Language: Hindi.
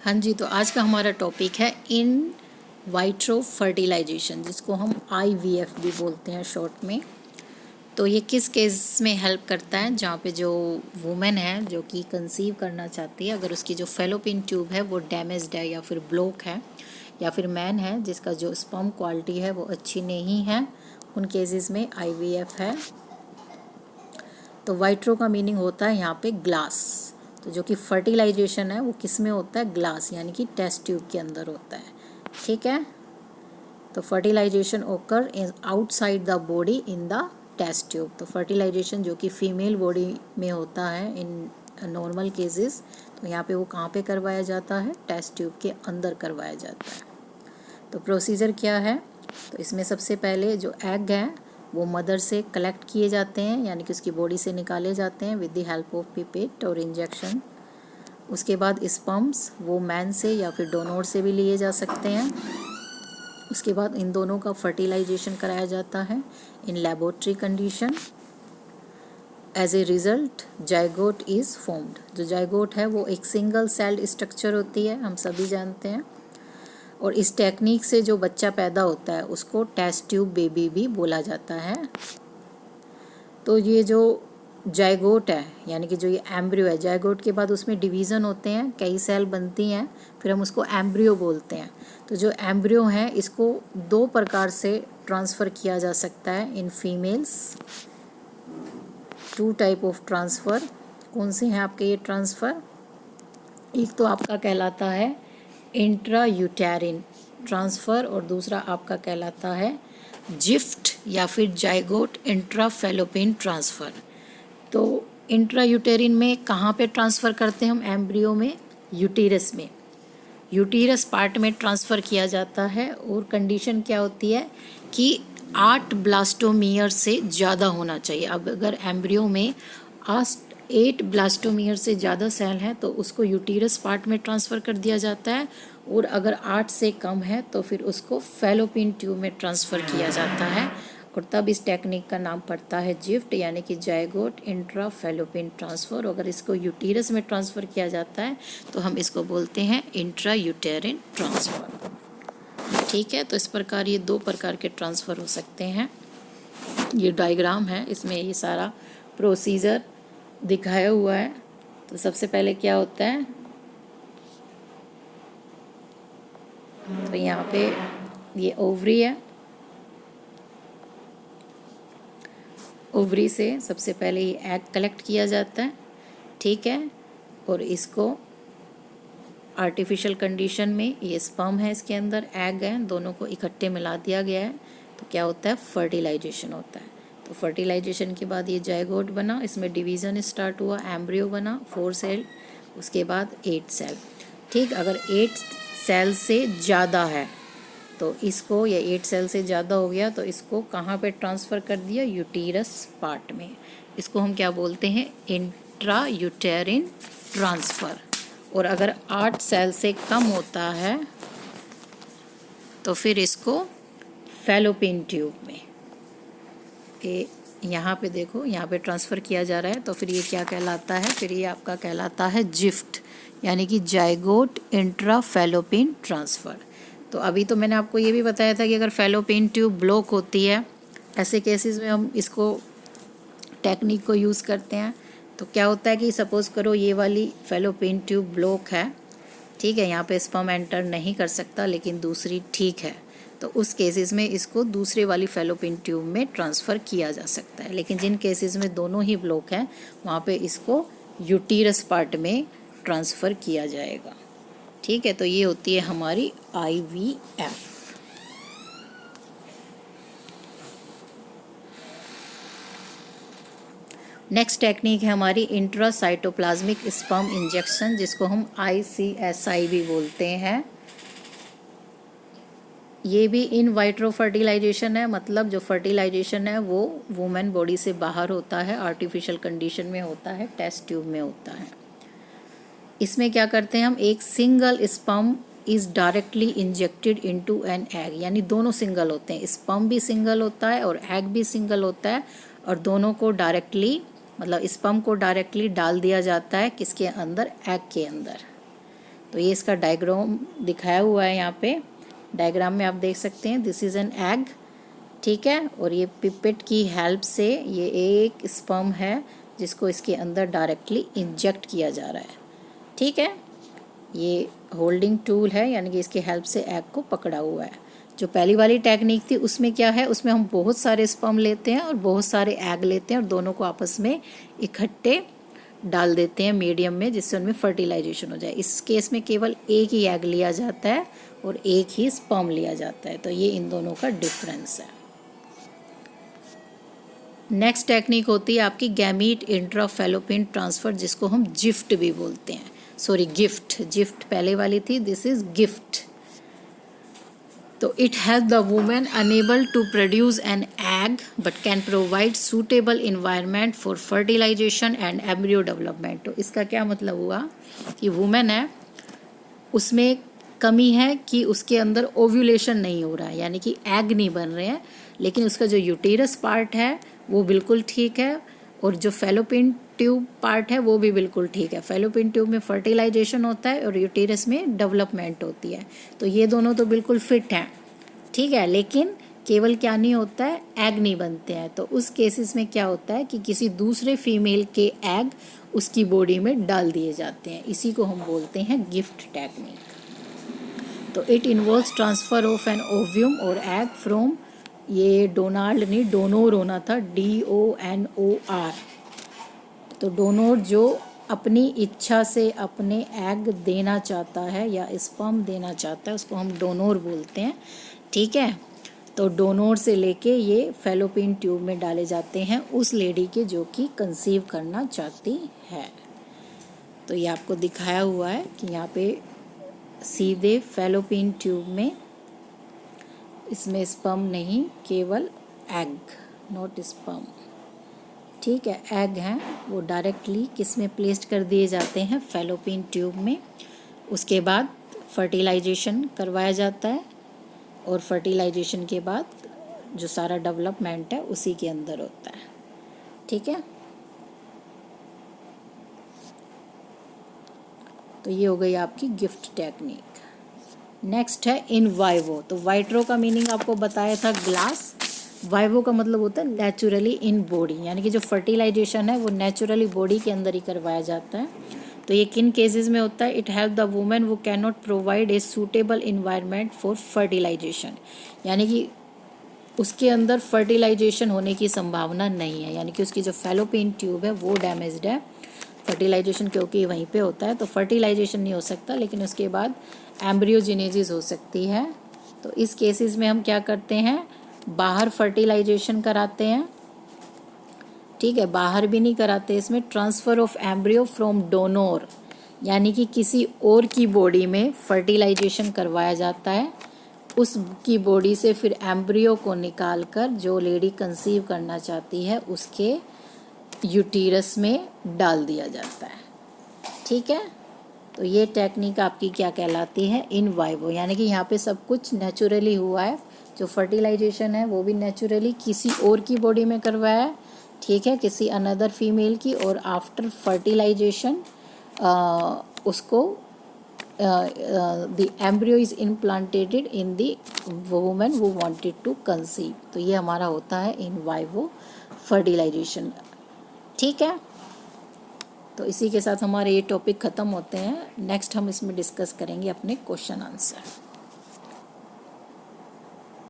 हाँ जी, तो आज का हमारा टॉपिक है इन वाइट्रो फर्टिलाइजेशन, जिसको हम IVF भी बोलते हैं शॉर्ट में। तो ये किस केस में हेल्प करता है? जहाँ पे जो वुमेन है जो कि कंसीव करना चाहती है, अगर उसकी जो फेलोपियन ट्यूब है वो डैमेज्ड है या फिर ब्लॉक है, या फिर मैन है जिसका जो स्पर्म क्वालिटी है वो अच्छी नहीं है, उन केसेस में IVF है। तो वाइट्रो का मीनिंग होता है यहाँ पे ग्लास। तो जो कि फर्टिलाइजेशन है वो किस में होता है? ग्लास, यानी कि टेस्ट ट्यूब के अंदर होता है। ठीक है, तो fertilization occur in outside the body in the test tube. तो फर्टिलाइजेशन जो कि फीमेल बॉडी में होता है इन नॉर्मल केसेस, तो यहाँ पे वो कहाँ पे करवाया जाता है? टेस्ट ट्यूब के अंदर करवाया जाता है। तो प्रोसीजर क्या है? तो इसमें सबसे पहले जो एग हैं वो मदर से कलेक्ट किए जाते हैं, यानी कि उसकी बॉडी से निकाले जाते हैं with the help of pipette और इंजेक्शन। उसके बाद स्पर्म्स वो मैन से या फिर डोनर से भी लिए जा सकते हैं। उसके बाद इन दोनों का फर्टिलाइजेशन कराया जाता है in laboratory condition. As a result zygote is formed. जो जाइगोट है वो एक सिंगल सेल्ड स्ट्रक्चर होती है, हम सभी जानते हैं। और इस टेक्निक से जो बच्चा पैदा होता है उसको टेस्ट ट्यूब बेबी भी बोला जाता है। तो ये जो जाइगोट है, यानी कि जो ये एम्ब्रियो है, जाइगोट के बाद उसमें डिवीज़न होते हैं, कई सेल बनती हैं, फिर हम उसको एम्ब्रियो बोलते हैं। तो जो एम्ब्रियो है इसको दो प्रकार से ट्रांसफ़र किया जा सकता है in females. 2 type of transfer. कौन से हैं आपके ये ट्रांसफ़र? एक तो आपका कहलाता है इंट्रा यूटेरिन ट्रांसफ़र और दूसरा आपका कहलाता है जिफ्ट या फिर जाइगोट इंट्रा फैलोपियन ट्रांसफ़र। तो इंट्रा यूटेरिन में कहाँ पे ट्रांसफ़र करते हैं हम? एम्ब्रियो में, यूटीरस में, यूटीरस पार्ट में ट्रांसफ़र किया जाता है। और कंडीशन क्या होती है कि 8 ब्लास्टोमियर से ज़्यादा होना चाहिए। अब अगर एम्ब्रियो में 8 ब्लास्टोमियर से ज़्यादा सेल है तो उसको यूटीरस पार्ट में ट्रांसफ़र कर दिया जाता है, और अगर 8 से कम है तो फिर उसको फैलोपियन ट्यूब में ट्रांसफ़र किया जाता है। और तब इस टेक्निक का नाम पड़ता है जिफ्ट, यानी कि जाइगोट इंट्रा फैलोपियन ट्रांसफ़र। अगर इसको यूटीरस में ट्रांसफ़र किया जाता है तो हम इसको बोलते हैं इंट्रा यूटेरिन ट्रांसफ़र। ठीक है, तो इस प्रकार ये 2 प्रकार के ट्रांसफ़र हो सकते हैं। ये डायग्राम है, इसमें ये सारा प्रोसीजर दिखाया हुआ है। तो सबसे पहले क्या होता है, तो यहाँ पे ये ओवरी है। ओवरी से सबसे पहले ये एग कलेक्ट किया जाता है, ठीक है। और इसको आर्टिफिशियल कंडीशन में, ये स्पर्म है, इसके अंदर एग है, दोनों को इकट्ठे मिला दिया गया है। तो क्या होता है? फर्टिलाइजेशन होता है। तो फर्टिलाइजेशन के बाद ये जाइगोट बना, इसमें डिवीज़न स्टार्ट हुआ, एम्ब्रियो बना 4 सेल, उसके बाद 8 सेल। ठीक, अगर 8 सेल से ज़्यादा है तो इसको, या 8 सेल से ज़्यादा हो गया तो इसको कहाँ पे ट्रांसफ़र कर दिया? यूटीरस पार्ट में। इसको हम क्या बोलते हैं? Intra यूटेरिन transfer. और अगर 8 सेल से कम होता है तो फिर इसको फैलोपियन ट्यूब में, यहाँ पे देखो, यहाँ पे ट्रांसफ़र किया जा रहा है। तो फिर ये क्या कहलाता है? फिर ये आपका कहलाता है जिफ्ट, यानी कि जाइगोट इंट्रा फैलोपियन ट्रांसफ़र। तो अभी तो मैंने आपको ये भी बताया था कि अगर फैलोपियन ट्यूब ब्लॉक होती है, ऐसे केसेस में हम इसको टेक्निक को यूज़ करते हैं। तो क्या होता है कि सपोज़ करो ये वाली फैलोपियन ट्यूब ब्लॉक है, ठीक है, यहाँ पे स्पर्म एंटर नहीं कर सकता, लेकिन दूसरी ठीक है, तो उस केसेस में इसको दूसरे वाली फैलोपियन ट्यूब में ट्रांसफ़र किया जा सकता है। लेकिन जिन केसेस में दोनों ही ब्लॉक हैं वहाँ पे इसको यूटीरस पार्ट में ट्रांसफ़र किया जाएगा। ठीक है, तो ये होती है हमारी IVF। नेक्स्ट टेक्निक है हमारी इंट्रासाइटोप्लाज्मिक स्पर्म इंजेक्शन, जिसको हम ICSI भी बोलते हैं। ये भी इन वाइट्रो फर्टिलाइजेशन है, मतलब जो फर्टिलाइजेशन है वो वुमेन बॉडी से बाहर होता है, आर्टिफिशियल कंडीशन में होता है, टेस्ट ट्यूब में होता है। इसमें क्या करते हैं हम? एक single sperm is directly injected into an egg, यानी दोनों सिंगल होते हैं, स्पर्म भी सिंगल होता है और एग भी सिंगल होता है, और दोनों को डायरेक्टली, मतलब स्पर्म को डायरेक्टली डाल दिया जाता है किसके अंदर? एग के अंदर। तो ये इसका डायग्राम दिखाया हुआ है यहाँ पे। डायग्राम में आप देख सकते हैं दिस इज़ एन एग, ठीक है। और ये पिपेट की हेल्प से ये एक स्पर्म है जिसको इसके अंदर डायरेक्टली इंजेक्ट किया जा रहा है, ठीक है। ये होल्डिंग टूल है, यानी कि इसकी हेल्प से एग को पकड़ा हुआ है। जो पहली वाली टेक्निक थी उसमें क्या है, उसमें हम बहुत सारे स्पर्म लेते हैं और बहुत सारे एग लेते हैं और दोनों को आपस में इकट्ठे डाल देते हैं मीडियम में, जिससे उनमें फर्टिलाइजेशन हो जाए। इस केस में केवल एक ही एग लिया जाता है और एक ही स्पर्म लिया जाता है। तो ये इन दोनों का डिफरेंस है। नेक्स्ट टेक्निक होती है आपकी गैमीट इंट्राफेलोपियन ट्रांसफ़र, जिसको हम जिफ्ट भी बोलते हैं। Sorry, gift. जिफ्ट पहले वाली थी, दिस इज गिफ्ट। तो it help the women unable to produce an egg but can provide suitable environment for fertilization and embryo development. तो इसका क्या मतलब हुआ कि वुमेन है उसमें कमी है कि उसके अंदर ओव्यूलेशन नहीं हो रहा है, यानी कि एग नहीं बन रहे हैं, लेकिन उसका जो यूटेरस पार्ट है वो बिल्कुल ठीक है और जो फेलोपियन ट्यूब पार्ट है वो भी बिल्कुल ठीक है। फेलोपियन ट्यूब में फर्टिलाइजेशन होता है और यूटेरस में डेवलपमेंट होती है। तो ये दोनों तो बिल्कुल फिट हैं, ठीक है। लेकिन केवल क्या नहीं होता है, एग नहीं बनते हैं। तो उस केसेस में क्या होता है कि किसी दूसरे फीमेल के एग उसकी बॉडी में डाल दिए जाते हैं। इसी को हम बोलते हैं गिफ्ट टेक्निक। तो it involves transfer of an ovum और एग फ्रॉम, ये डोनाल्ड नहीं डोनोर होना था, DONOR। तो डोनोर जो अपनी इच्छा से अपने एग देना चाहता है या स्पर्म देना चाहता है उसको हम डोनोर बोलते हैं, ठीक है। तो डोनोर से लेके ये फेलोपियन ट्यूब में डाले जाते हैं उस लेडी के जो कि कंसीव करना चाहती है। तो ये आपको दिखाया हुआ है कि यहाँ पे सीधे फेलोपियन ट्यूब में, इसमें स्पर्म नहीं, केवल एग, नॉट स्पर्म, ठीक है। एग हैं वो डायरेक्टली किस में प्लेस्ड कर दिए जाते हैं, फेलोपियन ट्यूब में। उसके बाद फर्टिलाइजेशन करवाया जाता है और फर्टिलाइजेशन के बाद जो सारा डेवलपमेंट है उसी के अंदर होता है, ठीक है। तो ये हो गई आपकी गिफ्ट टेक्निक। नेक्स्ट है इन वाइवो। तो वाइट्रो का मीनिंग आपको बताया था ग्लास, वाइवो का मतलब होता है नेचुरली इन बॉडी, यानी कि जो फर्टिलाइजेशन है वो नेचुरली बॉडी के अंदर ही करवाया जाता है। तो ये किन केसेस में होता है, it help the women who can not provide a suitable environment for fertilization, यानी कि उसके अंदर फर्टिलाइजेशन होने की संभावना नहीं है, यानी कि उसकी जो फेलोपियन ट्यूब है वो डैमेज्ड है। फर्टिलाइजेशन क्योंकि वहीं पे होता है तो फर्टिलाइजेशन नहीं हो सकता, लेकिन उसके बाद एम्ब्रियोजेनेसिस हो सकती है। तो इस केसेस में हम क्या करते हैं, बाहर फर्टिलाइजेशन कराते हैं, ठीक है। बाहर भी नहीं कराते, इसमें ट्रांसफ़र ऑफ एम्ब्रियो फ्रॉम डोनोर, यानी कि किसी और की बॉडी में फर्टिलाइजेशन करवाया जाता है। उसकी बॉडी से फिर एम्ब्रियो को निकाल कर जो लेडी कंसीव करना चाहती है उसके यूटीरस में डाल दिया जाता है, ठीक है। तो ये टेक्निक आपकी क्या कहलाती है, इन वाइवो, यानी कि यहाँ पे सब कुछ नेचुरली हुआ है। जो फर्टिलाइजेशन है वो भी नेचुरली किसी और की बॉडी में करवाया है, ठीक है, किसी अनदर फीमेल की। और आफ्टर फर्टिलाइजेशन उसको the embryo is implantated in the women who wanted to conceive. तो ये हमारा होता है इन वाइवो फर्टिलाइजेशन, ठीक है। तो इसी के साथ हमारे ये टॉपिक ख़त्म होते हैं। नेक्स्ट हम इसमें डिस्कस करेंगे अपने क्वेश्चन आंसर।